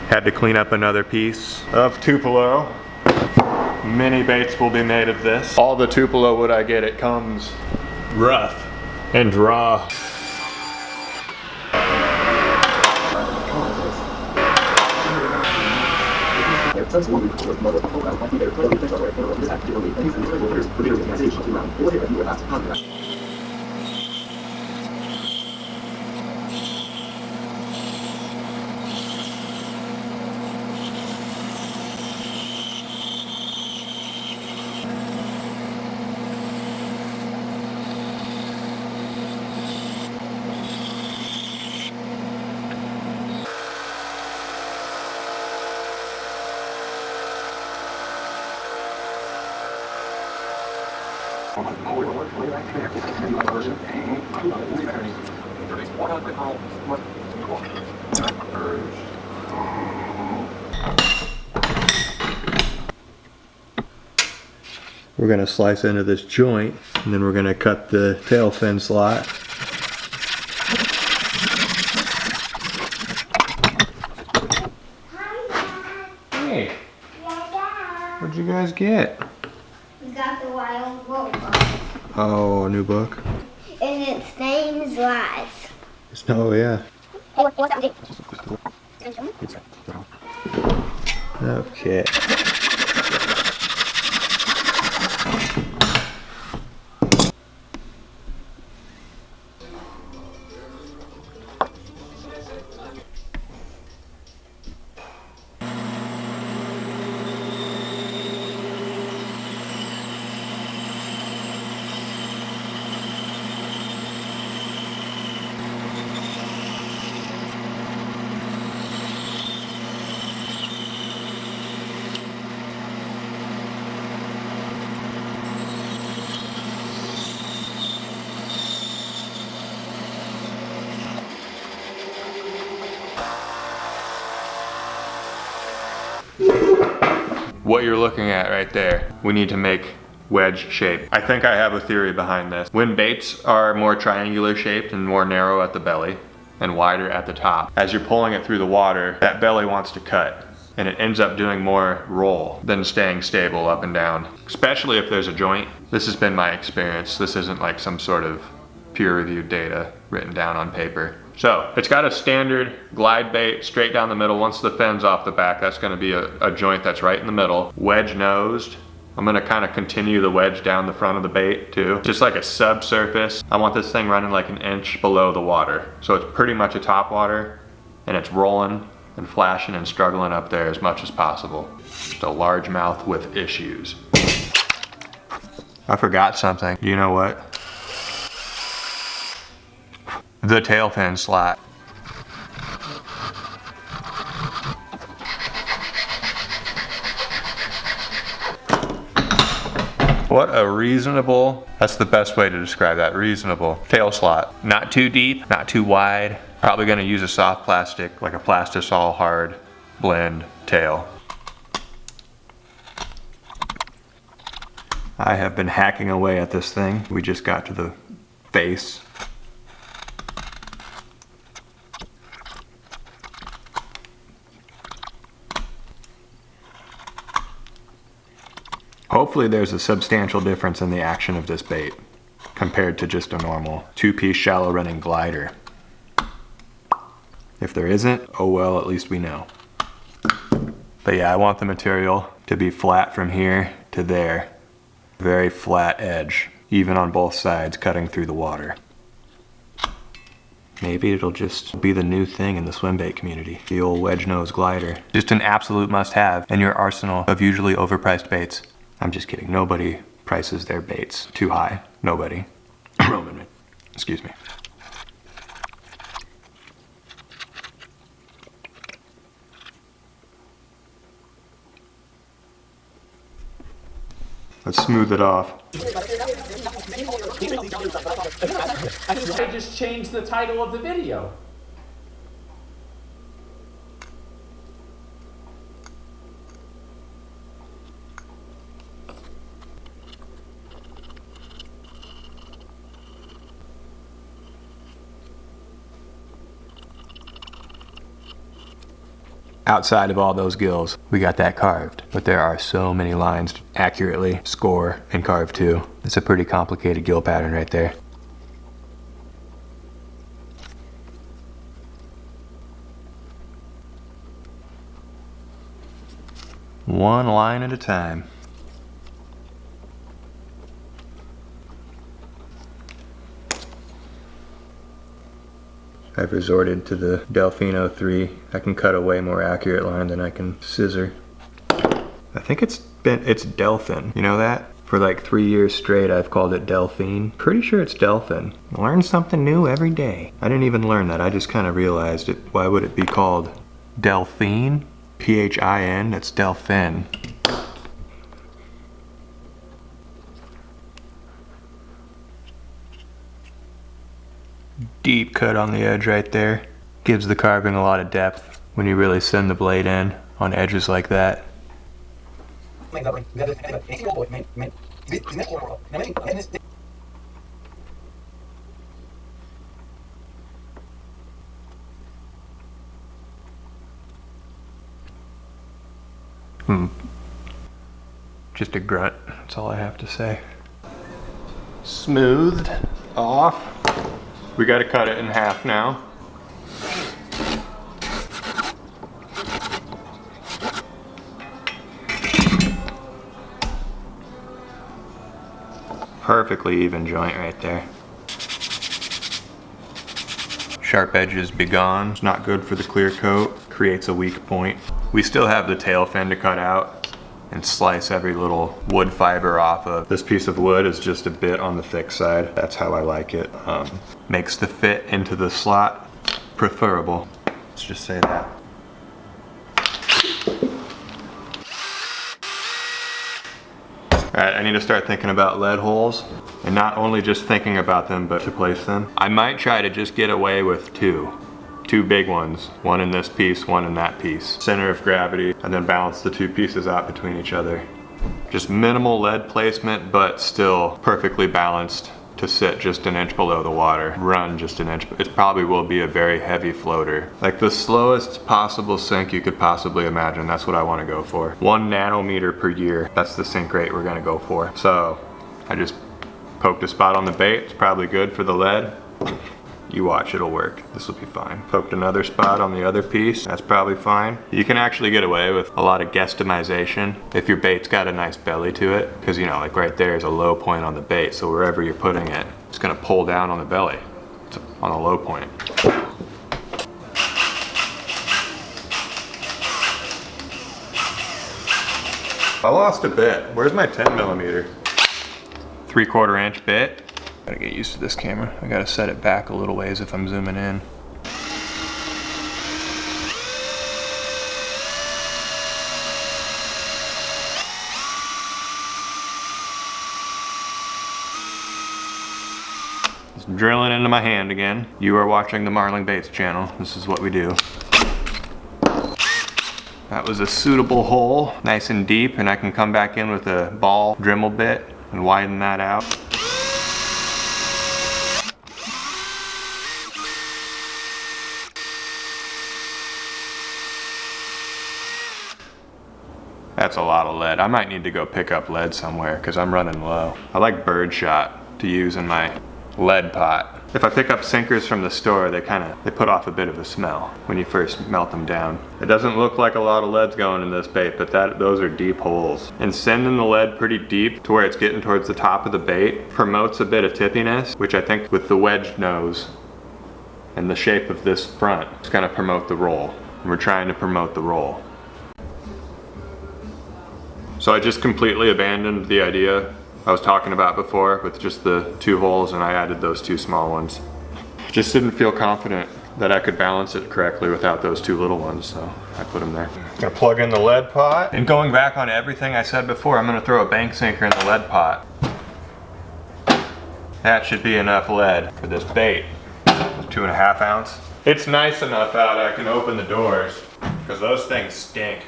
Had to clean up another piece of Tupelo. Mini baits will be made of this. All the Tupelo wood I get, it comes rough and raw. We're going to slice into this joint, and then we're going to cut the tail fin slot. Hey, what'd you guys get? We got the wild book. Oh, a new book? And its name is Lies. Oh, yeah. Okay. What you're looking at right there, we need to make wedge shape. I think I have a theory behind this. When baits are more triangular shaped and more narrow at the belly and wider at the top, as you're pulling it through the water, that belly wants to cut and it ends up doing more roll than staying stable up and down, especially if there's a joint. This has been my experience. This isn't like some sort of peer-reviewed data written down on paper. So it's got a standard glide bait straight down the middle. Once the fin's off the back, that's going to be a joint that's right in the middle. Wedge nosed. I'm going to kind of continue the wedge down the front of the bait too. Just like a subsurface. I want this thing running like an inch below the water. So it's pretty much a top water, and it's rolling and flashing and struggling up there as much as possible. Just a largemouth with issues. I forgot something. You know what? The tail fin slot. What a reasonable, that's the best way to describe that, reasonable tail slot. Not too deep, not too wide. Probably gonna use a soft plastic, like a Plastisol hard blend tail. I have been hacking away at this thing. We just got to the face. Hopefully there's a substantial difference in the action of this bait compared to just a normal two-piece shallow running glider. If there isn't, oh well, at least we know. But yeah, I want the material to be flat from here to there. Very flat edge, even on both sides, cutting through the water. Maybe it'll just be the new thing in the swim bait community. The old wedge nose glider. Just an absolute must-have in your arsenal of usually overpriced baits. I'm just kidding. Nobody prices their baits too high. Nobody. Roman, excuse me. Let's smooth it off. I just changed the title of the video. Outside of all those gills, we got that carved. But there are so many lines to accurately score and carve too. It's a pretty complicated gill pattern right there. One line at a time. I've resorted to the Delfino 3. I can cut a way more accurate line than I can scissor. I think it's Delphin. You know that? For like 3 years straight I've called it Delphine. Pretty sure it's Delphin. Learn something new every day. I didn't even learn that. I just kind of realized it. Why would it be called Delphine? P-H-I-N? It's Delphin. Deep cut on the edge right there. Gives the carving a lot of depth when you really send the blade in on edges like that. Just a grunt, that's all I have to say. Smoothed off. We gotta cut it in half now. Perfectly even joint right there. Sharp edges be gone. It's not good for the clear coat. Creates a weak point. We still have the tail fin to cut out and slice every little wood fiber off of. This piece of wood is just a bit on the thick side. That's how I like it. Makes the fit into the slot preferable. Let's just say that. Alright, I need to start thinking about lead holes. And not only just thinking about them, but to place them. I might try to just get away with two big ones. One in this piece, one in that piece. Center of gravity, and then balance the two pieces out between each other. Just minimal lead placement, but still perfectly balanced to sit just an inch below the water. Run just an inch. It probably will be a very heavy floater. Like the slowest possible sink you could possibly imagine. That's what I want to go for. 1 nanometer per year. That's the sink rate we're gonna go for. So I just poked a spot on the bait. It's probably good for the lead. You watch, it'll work. This will be fine. Poked another spot on the other piece. That's probably fine. You can actually get away with a lot of guesstimization if your bait's got a nice belly to it. Because, you know, like right there is a low point on the bait. So wherever you're putting it, it's gonna pull down on the belly. It's on a low point. I lost a bit. Where's my 10 millimeter? 3/4 inch bit. Gotta get used to this camera. I gotta set it back a little ways if I'm zooming in. It's drilling into my hand again. You are watching the Marling Baits channel. This is what we do. That was a suitable hole, nice and deep, and I can come back in with a ball Dremel bit and widen that out. That's a lot of lead. I might need to go pick up lead somewhere because I'm running low. I like birdshot to use in my lead pot. If I pick up sinkers from the store, they put off a bit of a smell when you first melt them down. It doesn't look like a lot of lead's going in this bait, but those are deep holes. And sending the lead pretty deep to where it's getting towards the top of the bait promotes a bit of tippiness, which I think with the wedge nose and the shape of this front, it's gonna promote the roll. And we're trying to promote the roll. So I just completely abandoned the idea I was talking about before with just the 2 holes, and I added those 2 small ones. Just didn't feel confident that I could balance it correctly without those two little ones, so I put them there. Gonna plug in the lead pot. And going back on everything I said before, I'm gonna throw a bank sinker in the lead pot. That should be enough lead for this bait. 2.5 ounce. It's nice enough out I can open the doors, because those things stink.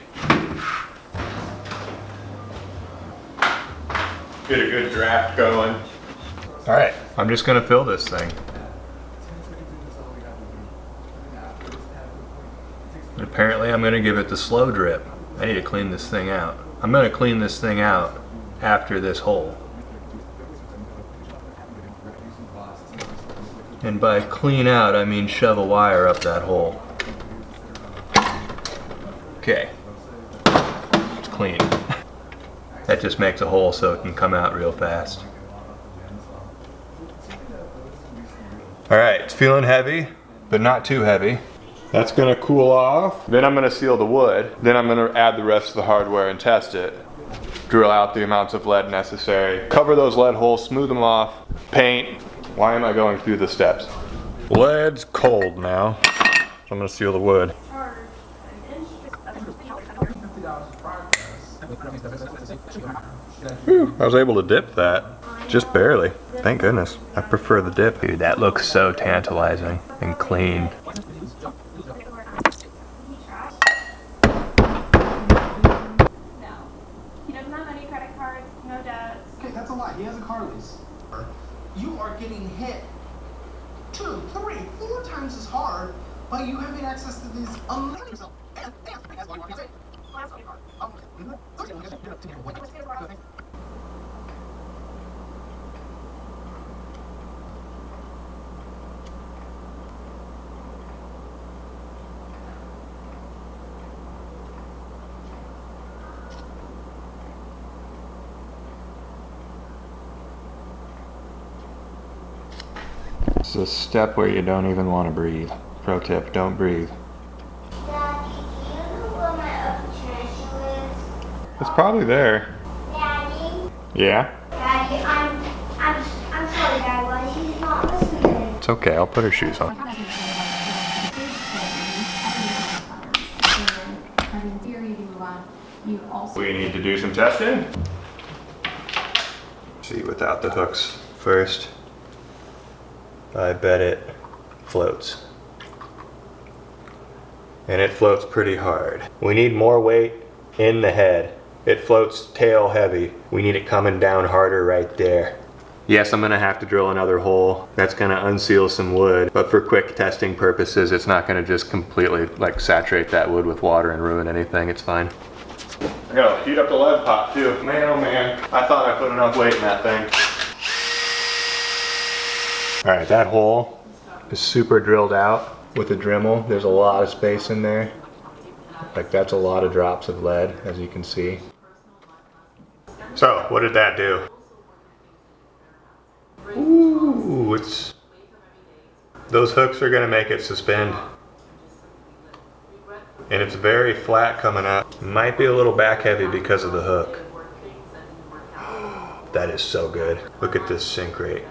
Get a good draft going. All right, I'm just gonna fill this thing. And apparently I'm gonna give it the slow drip. I need to clean this thing out. I'm gonna clean this thing out after this hole. And by clean out, I mean shove a wire up that hole. Okay, it's clean. That just makes a hole so it can come out real fast. All right, it's feeling heavy, but not too heavy. That's gonna cool off. Then I'm gonna seal the wood. Then I'm gonna add the rest of the hardware and test it. Drill out the amounts of lead necessary. Cover those lead holes, smooth them off, paint. Why am I going through the steps? Lead's cold now, so I'm gonna seal the wood. Whew, I was able to dip that. Just barely. Thank goodness. I prefer the dip. Dude, that looks so tantalizing and clean. No. He doesn't have any credit cards, no debts. Okay, that's a lie. He has a car lease. You are getting hit 2, 3, 4 times as hard by you having access to these unlimited. It's a step where you don't even want to breathe. Pro tip, don't breathe. Daddy, do you know where my other tarantula is? It's probably there. Daddy? Yeah? Daddy, I'm sorry, Dad, she's not listening. It's okay, I'll put her shoes on. We need to do some testing. See without the hooks first. I bet it floats. And it floats pretty hard. We need more weight in the head. It floats tail heavy. We need it coming down harder right there. Yes, I'm gonna have to drill another hole. That's gonna unseal some wood, but for quick testing purposes, it's not gonna just completely like saturate that wood with water and ruin anything. It's fine. I gotta heat up the lead pot too. Man, oh man. I thought I put enough weight in that thing. All right, that hole is super drilled out with a Dremel. There's a lot of space in there. Like that's a lot of drops of lead, as you can see. So, what did that do? Ooh, those hooks are gonna make it suspend. And it's very flat coming up. Might be a little back heavy because of the hook. That is so good. Look at this sink rate.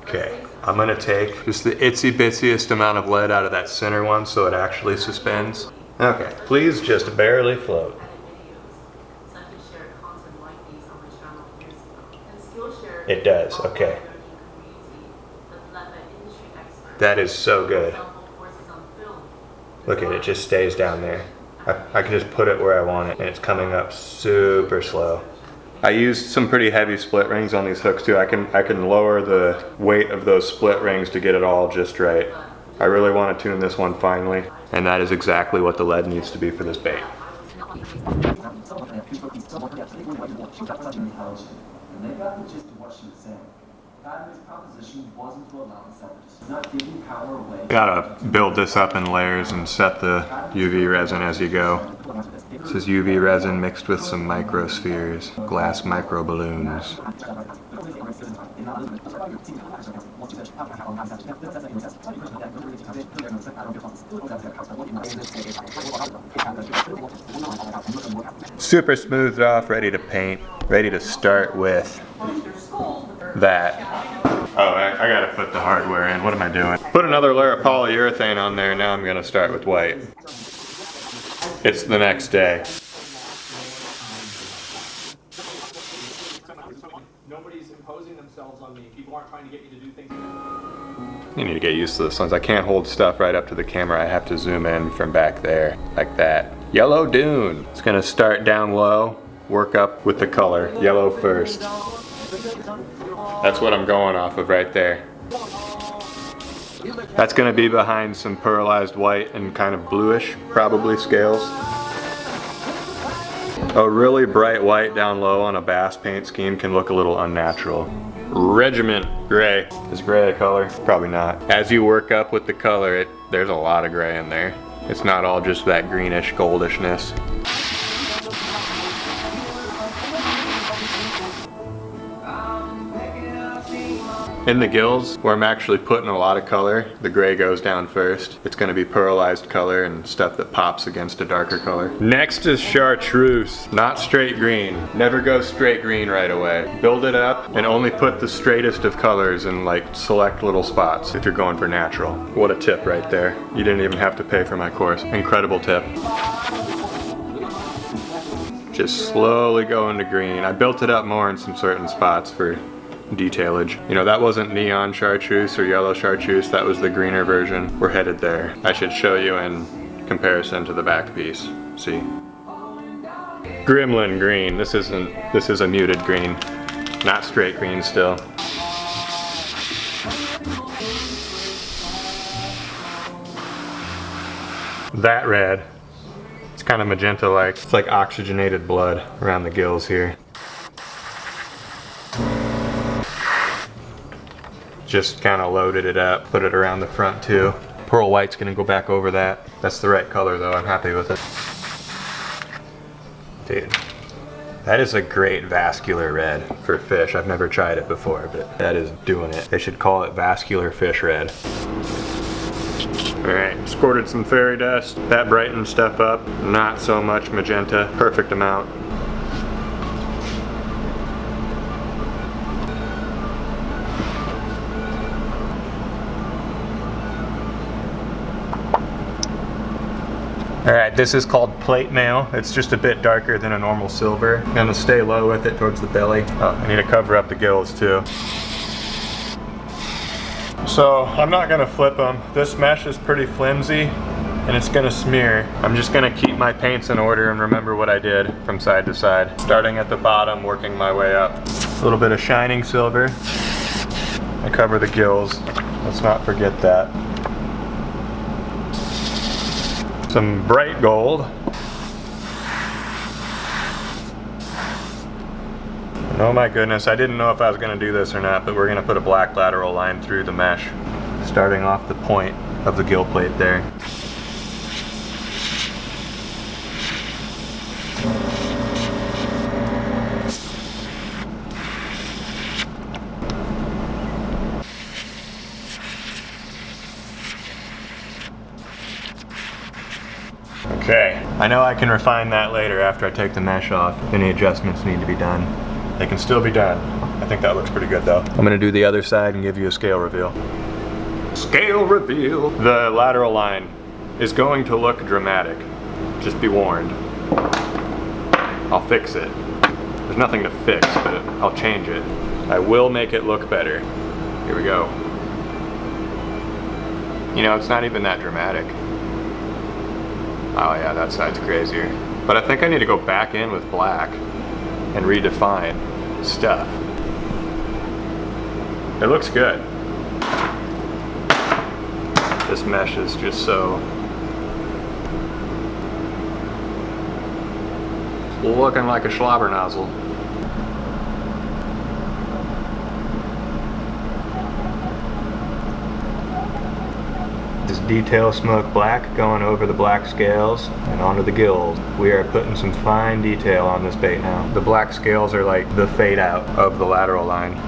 Okay, I'm gonna take just the itsy bitsiest amount of lead out of that center one so it actually suspends. Okay, please just barely float. It does, okay. That is so good. Look at it, just stays down there. I can just put it where I want it and it's coming up super slow. I used some pretty heavy split rings on these hooks too. I can lower the weight of those split rings to get it all just right. I really want to tune this one finely, and that is exactly what the lead needs to be for this bait. Gotta build this up in layers and set the UV resin as you go. This is UV resin mixed with some microspheres, glass micro balloons. Super smoothed off, ready to paint, ready to start with that. Oh, I gotta put the hardware in. What am I doing? Put another layer of polyurethane on there. Now I'm gonna start with white. It's the next day. Nobody's imposing themselves on me. People aren't trying to get me to do things. You need to get used to this ones. I can't hold stuff right up to the camera. I have to zoom in from back there, like that. Yellow dune. It's gonna start down low, work up with the color. Yellow first. That's what I'm going off of right there. That's gonna be behind some pearlized white and kind of bluish, probably scales. A really bright white down low on a bass paint scheme can look a little unnatural. Regiment gray. Is gray a color? Probably not. As you work up with the color, there's a lot of gray in there. It's not all just that greenish goldishness. In the gills, where I'm actually putting a lot of color, the gray goes down first. It's gonna be pearlized color and stuff that pops against a darker color. Next is chartreuse, not straight green. Never go straight green right away. Build it up and only put the straightest of colors in like select little spots if you're going for natural. What a tip right there. You didn't even have to pay for my course. Incredible tip. Just slowly go into green. I built it up more in some certain spots for detailage. You know, that wasn't neon chartreuse or yellow chartreuse, that was the greener version. We're headed there. I should show you in comparison to the back piece. See? Gremlin green. This is a muted green. Not straight green still. That red. It's kind of magenta-like. It's like oxygenated blood around the gills here. Just kind of loaded it up, put it around the front too. Pearl white's gonna go back over that. That's the right color though, I'm happy with it. Dude, that is a great vascular red for fish. I've never tried it before, but that is doing it. They should call it vascular fish red. All right, squirted some fairy dust. That brightened stuff up. Not so much magenta, perfect amount. Alright, this is called plate mail. It's just a bit darker than a normal silver. I'm gonna stay low with it towards the belly. Oh, I need to cover up the gills too. So, I'm not gonna flip them. This mesh is pretty flimsy and it's gonna smear. I'm just gonna keep my paints in order and remember what I did from side to side. Starting at the bottom, working my way up. A little bit of shining silver. I cover the gills. Let's not forget that. Some bright gold. And oh my goodness, I didn't know if I was going to do this or not, but we're going to put a black lateral line through the mesh, starting off the point of the gill plate there. Okay, I know I can refine that later after I take the mesh off. If any adjustments need to be done, they can still be done. I think that looks pretty good though. I'm gonna do the other side and give you a scale reveal. Scale reveal! The lateral line is going to look dramatic. Just be warned. I'll fix it. There's nothing to fix, but I'll change it. I will make it look better. Here we go. You know, it's not even that dramatic. Oh yeah, that side's crazier. But I think I need to go back in with black and redefine stuff. It looks good. This mesh is just so... looking like a slobber nozzle. This detail smoke black going over the black scales and onto the gills. We are putting some fine detail on this bait now. The black scales are like the fade out of the lateral line.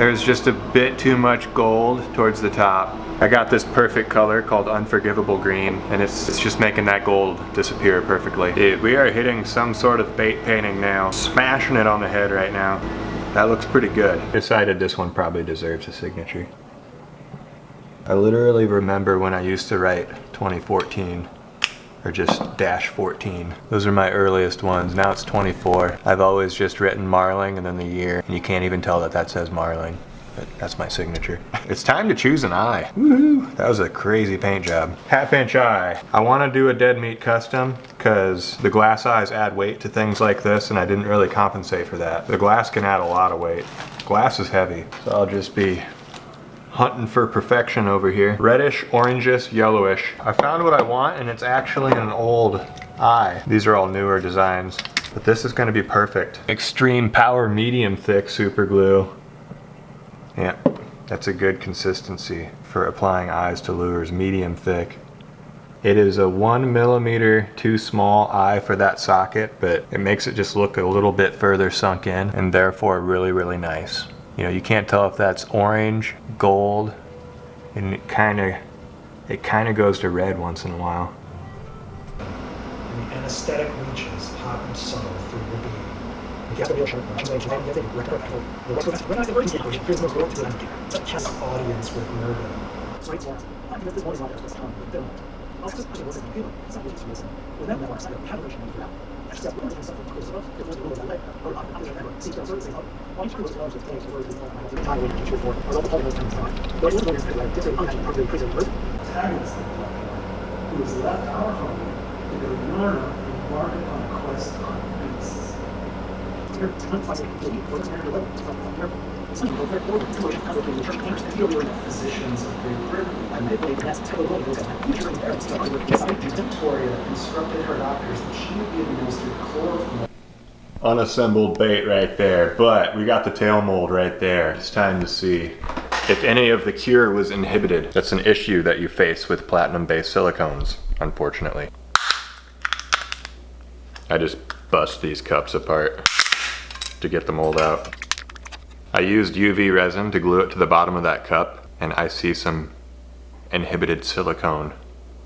There's just a bit too much gold towards the top. I got this perfect color called Unforgivable Green, and it's just making that gold disappear perfectly. Dude, we are hitting some sort of bait painting now. Smashing it on the head right now. That looks pretty good. Decided this one probably deserves a signature. I literally remember when I used to write 2014. Or just -14. Those are my earliest ones. Now it's 24. I've always just written Marling and then the year, and you can't even tell that that says Marling. But that's my signature. It's time to choose an eye. Woohoo! That was a crazy paint job. 1/2" eye. I want to do a dead meat custom because the glass eyes add weight to things like this, and I didn't really compensate for that. The glass can add a lot of weight. Glass is heavy, so I'll just be hunting for perfection over here. Reddish, orangish, yellowish. I found what I want, and it's actually an old eye. These are all newer designs, but this is going to be perfect. Extreme power medium thick super glue. Yeah, that's a good consistency for applying eyes to lures, medium thick. It is a 1 millimeter too small eye for that socket, but it makes it just look a little bit further sunk in, and therefore really, really nice. You know, you can't tell if that's orange, gold, and it kind of goes to red once in a while. And the anesthetic reaches hot and subtle through your being. If you have to be a sharp punch, it's a test audience with nerve. So it's not. I think this one is not just time. I'll just push it listen. It's not just listen. With that network, I have a vision for that. Actually, that's one of the stuff from Kosovo. It was a little bit like, or I'm just remember. See, so certain things, why each person knows what's going to work is not the time when you teach for, or all the time those times time. But it's one of those like different energy, probably prison work. Antagonist who has left our home to go learn and embark upon a quest to hunt beasts. You're physicians of Great Britain and they believe that's totally Victoria instructed her doctors that she would be administered chloroform. Unassembled bait right there, but we got the tail mold right there. It's time to see if any of the cure was inhibited. That's an issue that you face with platinum-based silicones, unfortunately. I just bust these cups apart to get the mold out. I used UV resin to glue it to the bottom of that cup, and I see some inhibited silicone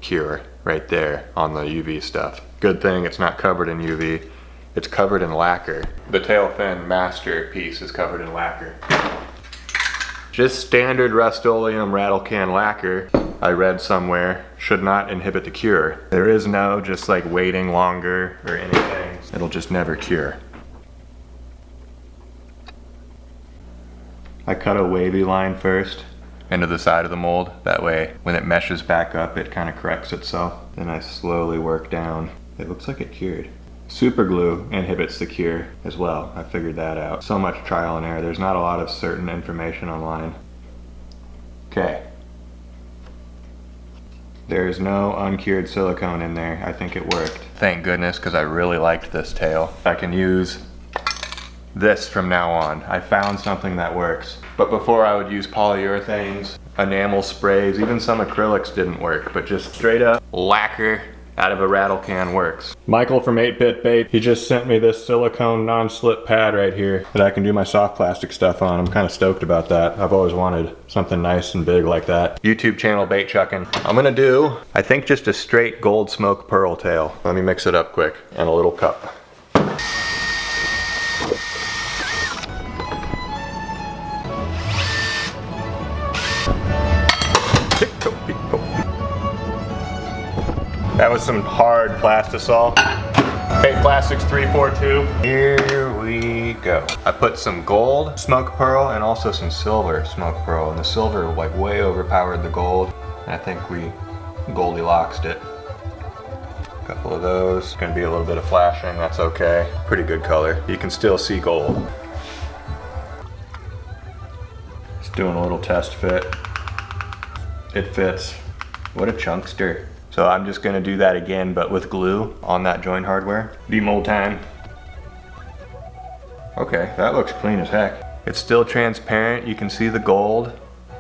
cure right there on the UV stuff. Good thing it's not covered in UV, it's covered in lacquer. The tail fin master piece is covered in lacquer. Just standard Rust-Oleum rattle can lacquer, I read somewhere, should not inhibit the cure. There is no just like waiting longer or anything. It'll just never cure. I cut a wavy line first into the side of the mold. That way, when it meshes back up, it kind of corrects itself. Then I slowly work down. It looks like it cured. Super glue inhibits the cure as well. I figured that out. So much trial and error. There's not a lot of certain information online. Okay. There's no uncured silicone in there. I think it worked. Thank goodness, because I really liked this tail. I can use this from now on. I found something that works. But before I would use polyurethanes, enamel sprays, even some acrylics didn't work, but just straight up lacquer out of a rattle can works. Michael from 8-Bit Bait, he just sent me this silicone non-slip pad right here that I can do my soft plastic stuff on. I'm kind of stoked about that. I've always wanted something nice and big like that. YouTube channel bait chucking. I'm gonna do, I think, just a straight gold smoke pearl tail. Let me mix it up quick, and a little cup. That was some hard plastisol. Bait Plastics 342. Here we go. I put some gold smoke pearl and also some silver smoke pearl, and the silver like way overpowered the gold. And I think we Goldilocks it. A couple of those. Gonna be a little bit of flashing, that's okay. Pretty good color. You can still see gold. Just doing a little test fit. It fits. What a chunkster. So I'm just gonna do that again, but with glue on that joint hardware. Demold time. Okay, that looks clean as heck. It's still transparent. You can see the gold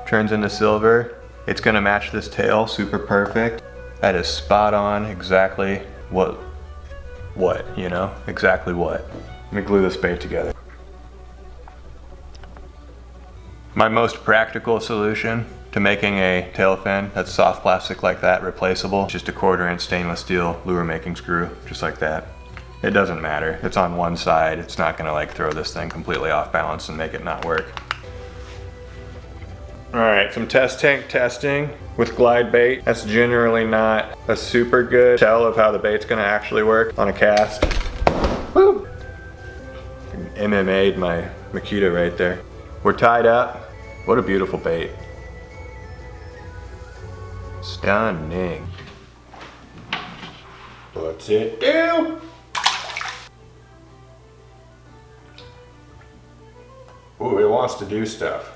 turns into silver. It's gonna match this tail super perfect. That is spot on, exactly what, you know? Exactly what. Let me glue this bait together. My most practical solution to making a tail fin that's soft plastic like that replaceable, just a 1/4" stainless steel lure making screw, just like that. It doesn't matter. It's on one side. It's not gonna like throw this thing completely off balance and make it not work. All right, some test tank testing with Glidebait. That's generally not a super good tell of how the bait's gonna actually work on a cast. Woo! MMA'd my Makita right there. We're tied up. What a beautiful bait. Stunning. What's it do? Ooh, it wants to do stuff.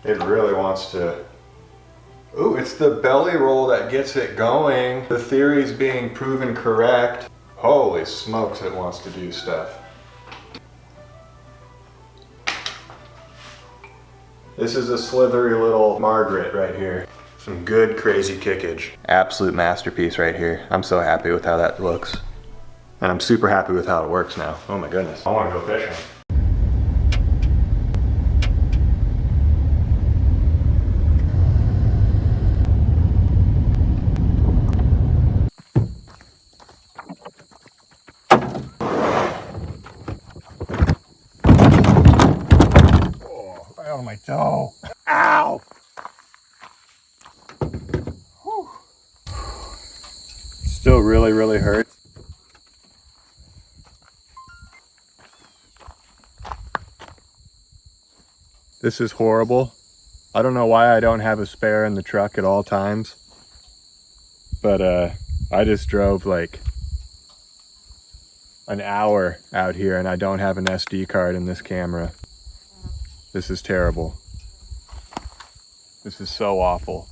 It really wants to. Ooh, it's the belly roll that gets it going. The theory's being proven correct. Holy smokes, it wants to do stuff. This is a slithery little Margaret right here. Some good crazy kickage. Absolute masterpiece right here. I'm so happy with how that looks. And I'm super happy with how it works now. Oh my goodness. I want to go fishing. Oh, my toe. Ow! Whew. Still really hurts. This is horrible. I don't know why I don't have a spare in the truck at all times. But I just drove like an hour out here and I don't have an SD card in this camera. This is terrible. This is so awful.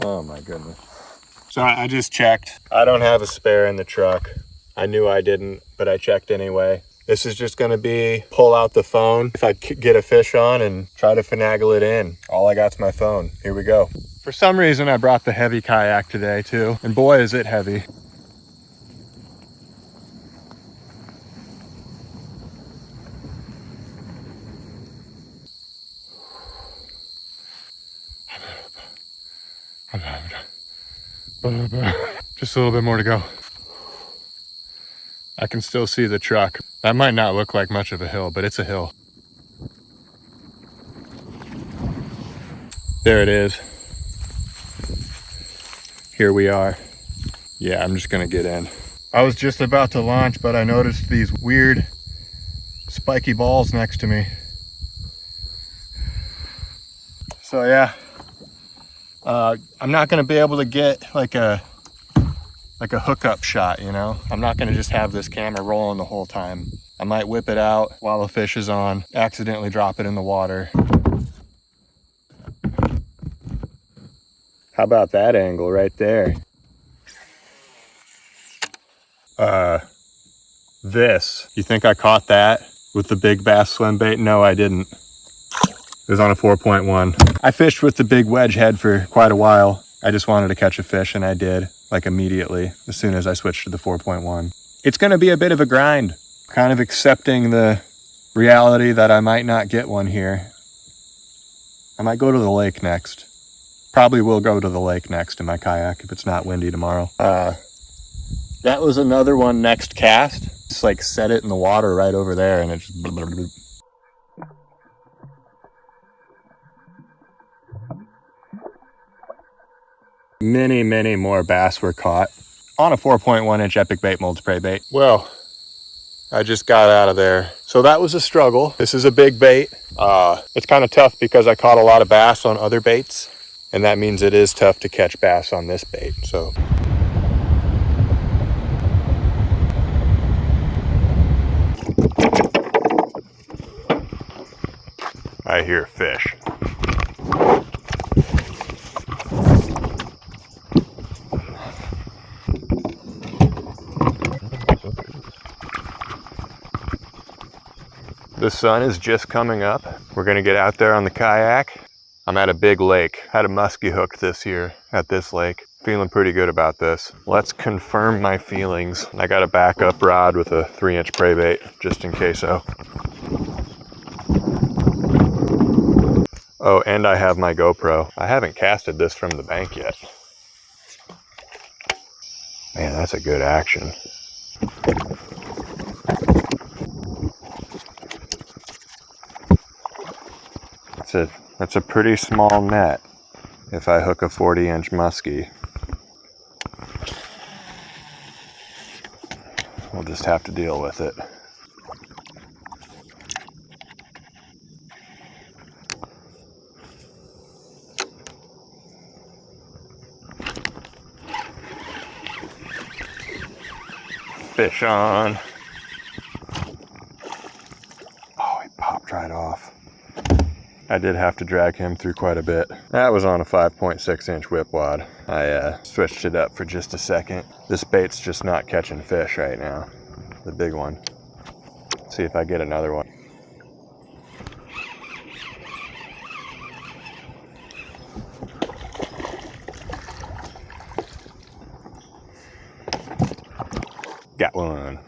Oh my goodness. So I just checked. I don't have a spare in the truck. I knew I didn't, but I checked anyway. This is just gonna be pull out the phone if I get a fish on and try to finagle it in. All I got's my phone. Here we go. For some reason, I brought the heavy kayak today too, and boy is it heavy. Just a little bit more to go. I can still see the truck. That might not look like much of a hill, but it's a hill. There it is. Here we are. Yeah, I'm just gonna get in. I was just about to launch, but I noticed these weird spiky balls next to me. So yeah, I'm not gonna be able to get like a hookup shot, you know? I'm not gonna just have this camera rolling the whole time. I might whip it out while the fish is on, accidentally drop it in the water. How about that angle right there? You think I caught that with the big bass swim bait? No, I didn't. It was on a 4.1. I fished with the big wedge head for quite a while. I just wanted to catch a fish and I did, like immediately, as soon as I switched to the 4.1. It's gonna be a bit of a grind, kind of accepting the reality that I might not get one here. I might go to the lake next. Probably will go to the lake next in my kayak if it's not windy tomorrow. That was another one next cast. Just like set it in the water right over there and it just... Blah, blah, blah. Many more bass were caught on a 4.1-inch Epic Bait mold spray bait. Well, I just got out of there. So that was a struggle. This is a big bait. It's kind of tough because I caught a lot of bass on other baits, and that means it is tough to catch bass on this bait. So I hear fish. The sun is just coming up. We're gonna get out there on the kayak. I'm at a big lake. Had a musky hook this year at this lake. Feeling pretty good about this. Let's confirm my feelings. I got a backup rod with a 3-inch prey bait, just in case so. Oh, and I have my GoPro. I haven't casted this from the bank yet. Man, that's a good action. That's a pretty small net if I hook a 40-inch muskie. We'll just have to deal with it. Fish on. Oh, he popped right off. I did have to drag him through quite a bit. That was on a 5.6-inch whip wad. I switched it up for just a second. This bait's just not catching fish right now. The big one. Let's see if I get another one. Got one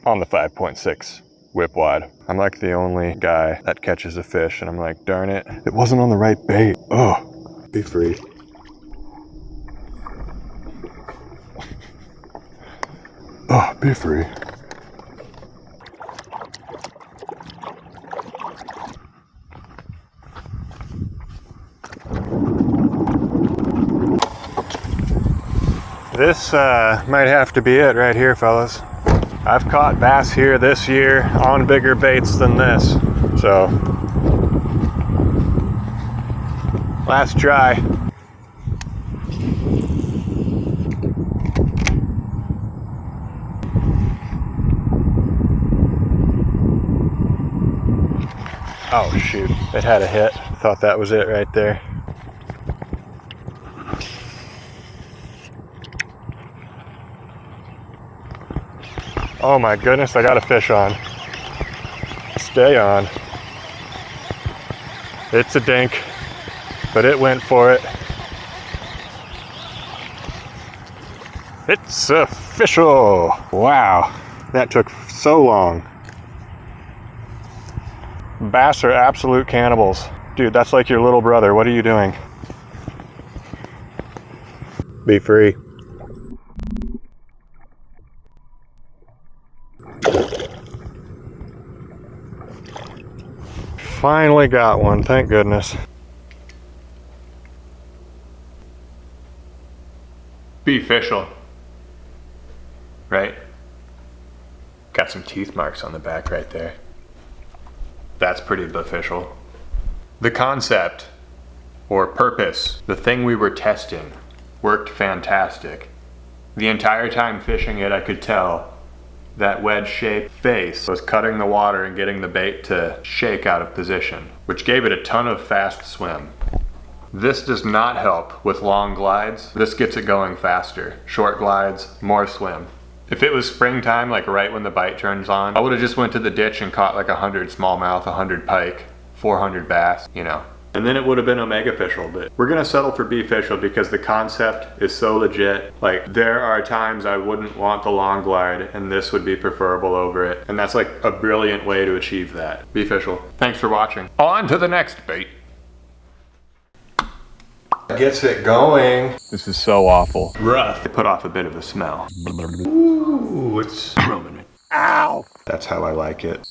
on the 5.6 whip wad. I'm like the only guy that catches a fish, and I'm like, darn it, it wasn't on the right bait. Oh, be free. Oh, be free. This might have to be it right here, fellas. I've caught bass here this year on bigger baits than this. So, last try. Oh shoot, it had a hit. Thought that was it right there. Oh my goodness, I got a fish on. Stay on. It's a dink, but it went for it. It's official. Wow, that took so long. Bass are absolute cannibals. Dude, that's like your little brother. What are you doing? Be free. Finally got one, thank goodness. Be official. Right? Got some teeth marks on the back right there. That's pretty official. The concept, or purpose, the thing we were testing, worked fantastic. The entire time fishing it, I could tell that wedge-shaped face was cutting the water and getting the bait to shake out of position, which gave it a ton of fast swim. This does not help with long glides. This gets it going faster. Short glides, more swim. If it was springtime, like right when the bite turns on, I would have just went to the ditch and caught like 100 smallmouth, 100 pike, 400 bass, you know. And then it would have been omega official, but we're gonna settle for be official because the concept is so legit. Like, there are times I wouldn't want the long glide and this would be preferable over it. And that's like a brilliant way to achieve that. Be official. Thanks for watching. On to the next bait. Gets it going. This is so awful. Rough. It put off a bit of a smell. Ooh, it's rubbing it. Ow! That's how I like it.